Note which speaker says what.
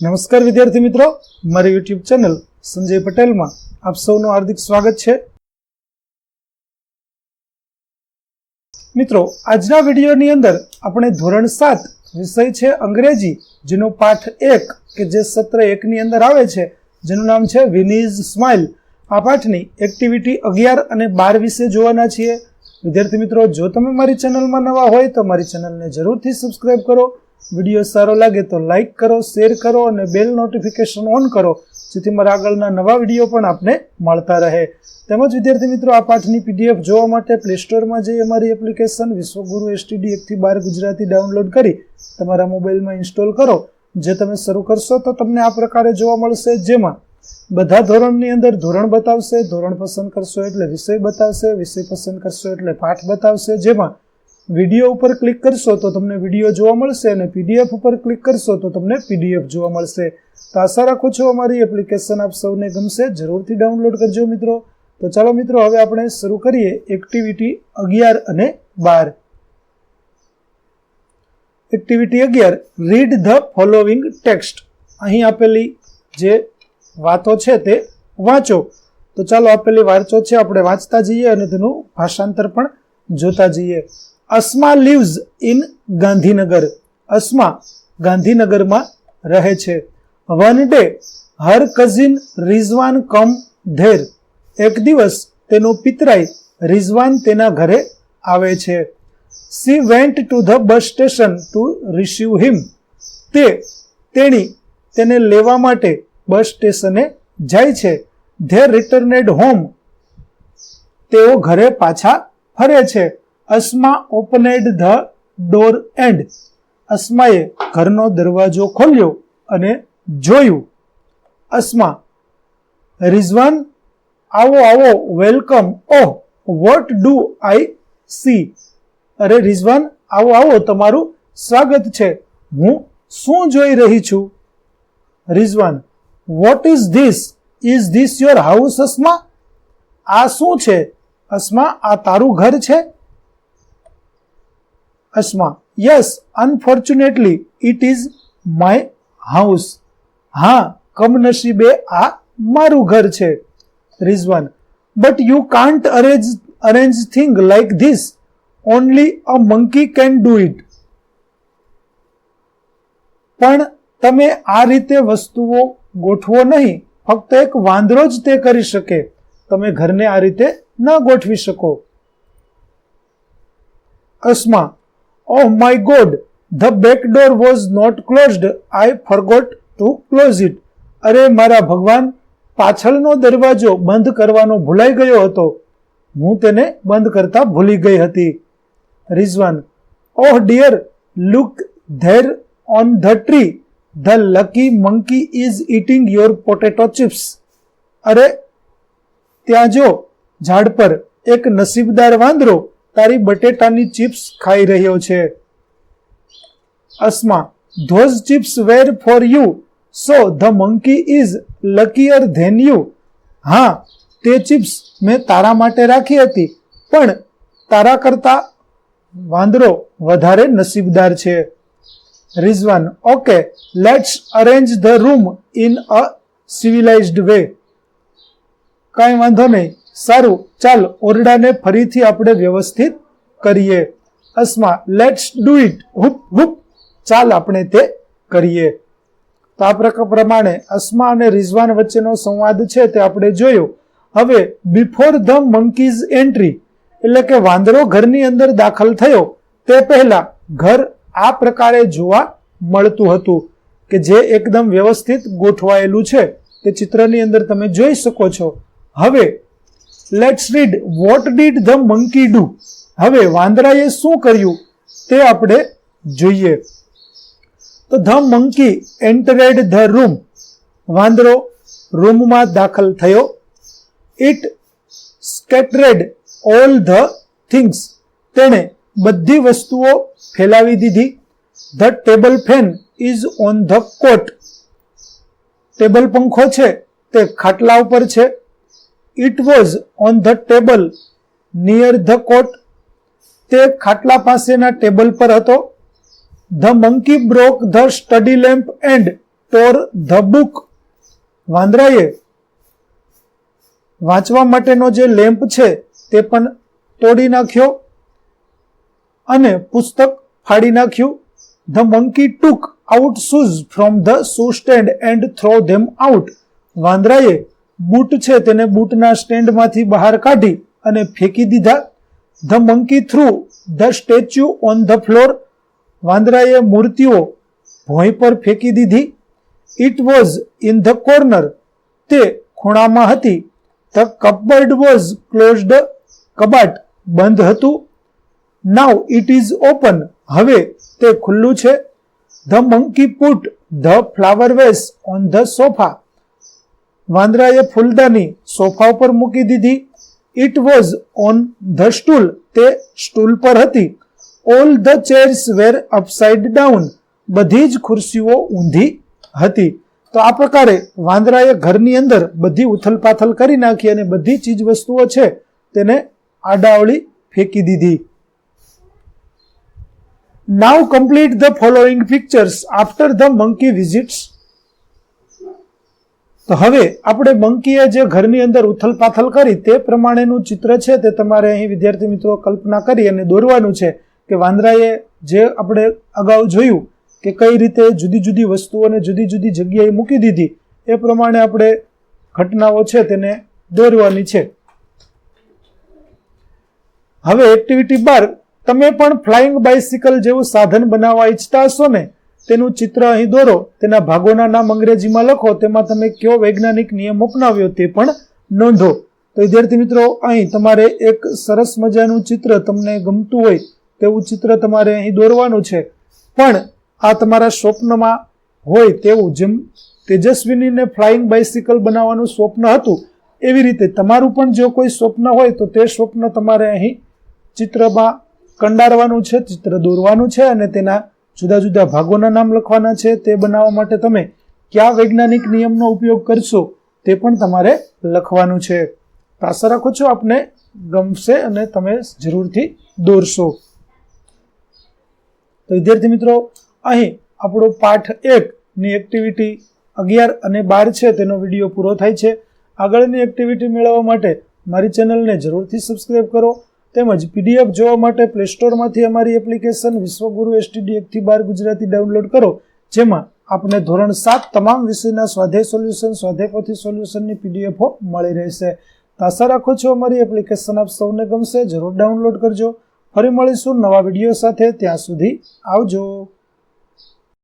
Speaker 1: નમસ્કાર વિદ્યાર્થી મિત્રો, મારી યુટ્યુબ ચેનલ સંજય પટેલમાં આપ સૌનું હાર્દિક સ્વાગત છે. મિત્રો, આજના વિડીયોની અંદર આપણે ધોરણ 7 વિષય છે અંગ્રેજી, જેનો પાઠ 1 કે જે સત્ર 1 ની અંદર આવે છે, જેનું નામ છે વિનીઝ સ્માઇલ. આ પાઠની એક્ટિવિટી 11 અને 12 વિશે જોવાના છીએ. વિદ્યાર્થી મિત્રો, જો તમે મારી ચેનલમાં નવા હોય તો મારી ચેનલને જરૂરથી સબસ્ક્રાઇબ કરો. વિડીયો સારો લાગે તો લાઇક કરો, શેર કરો અને બેલ નોટિફિકેશન ઓન કરો, જેથી મારા આગળના નવા વિડીયો પણ આપને મળતા રહે. તેમજ વિદ્યાર્થી મિત્રો, આ પાઠની પીડીએફ જોવા માટે પ્લે સ્ટોરમાં જઈ અમારી એપ્લિકેશન વિશ્વગુરુ STD 1 થી 12 ગુજરાતી ડાઉનલોડ કરી તમારા મોબાઈલમાં ઇન્સ્ટોલ કરો. જે તમે શરૂ કરશો તો તમને આ પ્રકારે જોવા મળશે, જેમાં બધા ધોરણની અંદર ધોરણ બતાવશે, ધોરણ પસંદ કરશો એટલે વિષય બતાવશે, વિષય પસંદ કરશો એટલે પાઠ બતાવશે. જેમાં વિડીયો ઉપર ક્લિક કરશો તો તમને વિડીયો જોવા મળશે અને પીડીએફ ઉપર ક્લિક કરશો તો તમને પીડીએફ જોવા મળશે. તો આશા રાખું છું અમારી એપ્લિકેશન આપ સૌને ગમશે. જરૂરથી ડાઉનલોડ કરજો મિત્રો. તો ચાલો મિત્રો, હવે આપણે શરૂ કરીએ એક્ટિવિટી 11 અને 12. Activity 11, read the following text. અહીં આપેલી જે વાતો છે તે વાંચો. તો ચાલો, આપેલી વાતો છે આપણે વાંચતા જઈએ અને તેનું ભાષાંતર પણ જોતા જઈએ. Asma lives in Gandhinagar. અસ્મા ગાંધીનગરમાં રહે છે. One day her cousin Rizwan come there. એક દિવસ તેનો પિતરાઈ રિઝવાન તેના ઘરે આવે છે. She went to the bus station to receive him. તેણી તેને લેવા માટે બસ સ્ટેશને જાય છે. They returned home. તેઓ ઘરે પાછા ફરે છે. Asma opened the door and. અસ્માએ ઘરનો દરવાજો ખોલ્યો અને જોયું. અસ્મા, રિઝવાન, આવો આવો, welcome. Oh, what do I C. અરે રિઝવાન, આવો આવો, તમારું સ્વાગત છે. હું શું જોઈ રહી છું? Rizwan, what is this? Is this your house? Asma, આ શું છે? અસ્મા, આ તારું ઘર છે? Asma, yes, unfortunately it is my house. હા, કમનસીબે આ મારું ઘર છે. Rizwan, but you can't arrange thing like this. Only a monkey can do it. પણ તમે આ રીતે વસ્તુઓ ગોઠવો નહીં. ફક્ત એક વાંદરો જ તે કરી શકે. તમે ઘરને આ રીતે ન ગોઠવી શકો. Asma, oh my god, the back door was not closed. I forgot to close it. અરે મારા ભગવાન, પાછળનો દરવાજો બંધ કરવાનો ભૂલાઈ ગયો હતો. હું તેને બંધ કરતા ભૂલી ગઈ હતી. Rizwan, oh dear, look there on the tree. The lucky monkey is eating your potato chips. અરે ત્યાં જો, ઝાડ પર એક નસીબદાર વાંદરો તારી બટેટાની ચિપ્સ ખાઈ રહ્યો છે. Asma, those chips were for you, so the monkey is luckier than you. હા, તે ચિપ્સ મેં તારા માટે રાખી હતી, પણ તારા કરતા વાંદરો વધારે નસીબદાર છે. Rizwan, okay, let's arrange the room in a civilised way. કાંઈ વાંધો નહીં, સારું, ચાલ ઓરડાને ફરીથી આપણે વ્યવસ્થિત કરીએ. Asma, let's do it. હુપ હુપ, ચાલ આપણે તે કરીએ. તો આ પ્રમાણે અસ્મા અને રિઝવાન વચ્ચેનો સંવાદ છે તે આપણે જોયો. હવે બિફોર ધ મંકીઝ એન્ટ્રી, એટલે કે વાંદરો ઘરની અંદર દાખલ થયો તે પહેલા ઘર આ પ્રકારે જોવા મળતું હતું, કે જે એકદમ વ્યવસ્થિત ગોઠવાયેલું છે. તે ચિત્રની અંદર તમે જોઈ શકો છો. હવે let's read what did the monkey do. હવે વાંદરાએ શું કર્યું તે આપણે જોઈએ. તો the monkey entered the room. વાંદરો રૂમમાં દાખલ થયો. It scattered all the things. તેણે બધી વસ્તુઓ ફેલાવી દીધી. The table fan is on the cot. Table પંખો છે તે ખાટલા ઉપર છે. It was on the table near the cot. તે ખાટલા પાસેના ટેબલ પર હતો. The monkey broke the study lamp and tore the book. વાંદરાએ વાંચવા માટેનો જે લેમ્પ છે તે પણ તોડી નાખ્યો અને પુસ્તક ફાડી નાખ્યું. The monkey took out shoes from the shoe stand and threw them out. વાંદરાએ બૂટ છે તેને બૂટના સ્ટેન્ડમાંથી બહાર કાઢી અને ફેંકી દીધા. The monkey threw the statue on the floor. વાંદરાએ મૂર્તિઓ ભોંય પર ફેંકી દીધી. It was in the corner. તે ખૂણામાં હતી. The cupboard was closed. કબાટ બંધ હતું. Now it is open. હવે તે ખુલ્લું છે. The monkey put the flower vase on the sofa. વાંદરાએ ફૂલદાની સોફા ઉપર મૂકી દીધી. It was on the stool. તે સ્ટૂલ પર હતી. All the chairs were upside down. બધી જ ખુરશીઓ ઊંધી હતી. તો આ પ્રકારે વાંદરાએ ઘરની અંદર બધી ઉથલપાથલ કરી નાખી અને બધી ચીજ વસ્તુઓ છે તેને આડાવળી ફેંકી દીધી. Now complete the following pictures after the monkey visits. તો હવે આપણે મંકીએ જે ઘરની અંદર ઉથલપાથલ કરી તે પ્રમાણેનું ચિત્ર છે તે તમારે અહીં વિદ્યાર્થી મિત્રો કલ્પના કરી અને દોરવાનું છે કે વાંદરાએ જે આપણે અગાઉ જોયું કે કઈ રીતે જુદી જુદી વસ્તુઓને જુદી જુદી જગ્યાએ મૂકી દીધી એ પ્રમાણે આપણે ઘટનાઓ છે તેને દોરવાની છે. હવે એક્ટિવિટી 12 તમે પણ ફ્લાઇંગ બાઇસિકલ જેવું સાધન બનાવવા ઈચ્છતા હશો ને, તેનું ચિત્ર અહીં દોરો, તેના ભાગોના નામ અંગ્રેજીમાં લખો, તેમાં તમે કયો વૈજ્ઞાનિક નિયમ અપનાવ્યો તે પણ નોંધો. તો વિદ્યાર્થી મિત્રો અહીં તમારે એક સરસ મજાનું ચિત્ર તમને ગમતું હોય તેવું ચિત્ર તમારે અહીં દોરવાનું છે. પણ આ તમારા સ્વપ્નમાં હોય તેવું, જેમ તેજસ્વીનીને ફ્લાઇંગ બાઇસિકલ બનાવવાનું સ્વપ્ન હતું એવી રીતે તમારું પણ જો કોઈ સ્વપ્ન હોય તો તે સ્વપ્ન તમારે અહીં ચિત્રમાં કંડારવાનું છે, ચિત્ર દોરવાનું છે અને તેના જુદા જુદા ભાગોના નામ લખવાના છે. તે બનાવવા માટે તમે કયા વૈજ્ઞાનિક નિયમનો ઉપયોગ કરશો તે પણ તમારે લખવાનું છે. આશા રાખું છું આપને ગમશે અને તમે જરૂરથી દોરશો. તો વિદ્યાર્થી મિત્રો અહીં આપણો પાઠ 1 ની એક્ટિવિટી 11 અને 12 છે તેનો વિડીયો પૂરો થાય છે. આગળની એક્ટિવિટી મેળવવા માટે મારી ચેનલને જરૂરથી સબસ્ક્રાઇબ કરો. તેમજ પીડીએફ જોવા માટે પ્લે સ્ટોરમાંથી અમારી એપ્લિકેશન વિશ્વગુરુ એસટીડી 1 થી 12 ગુજરાતી ડાઉનલોડ કરો, જેમાં આપને ધોરણ 7 તમામ વિષયના સ્વાધ્યાય સોલ્યુશન, સ્વાધ્યાય પોથી સોલ્યુશનની પીડીએફો મળી રહેશે. આશા રાખું છું અમારી એપ્લિકેશન આપ સૌને ગમશે. જરૂર ડાઉનલોડ કરજો. ફરી મળીશું નવા વિડીયો સાથે. ત્યાં સુધી આવજો.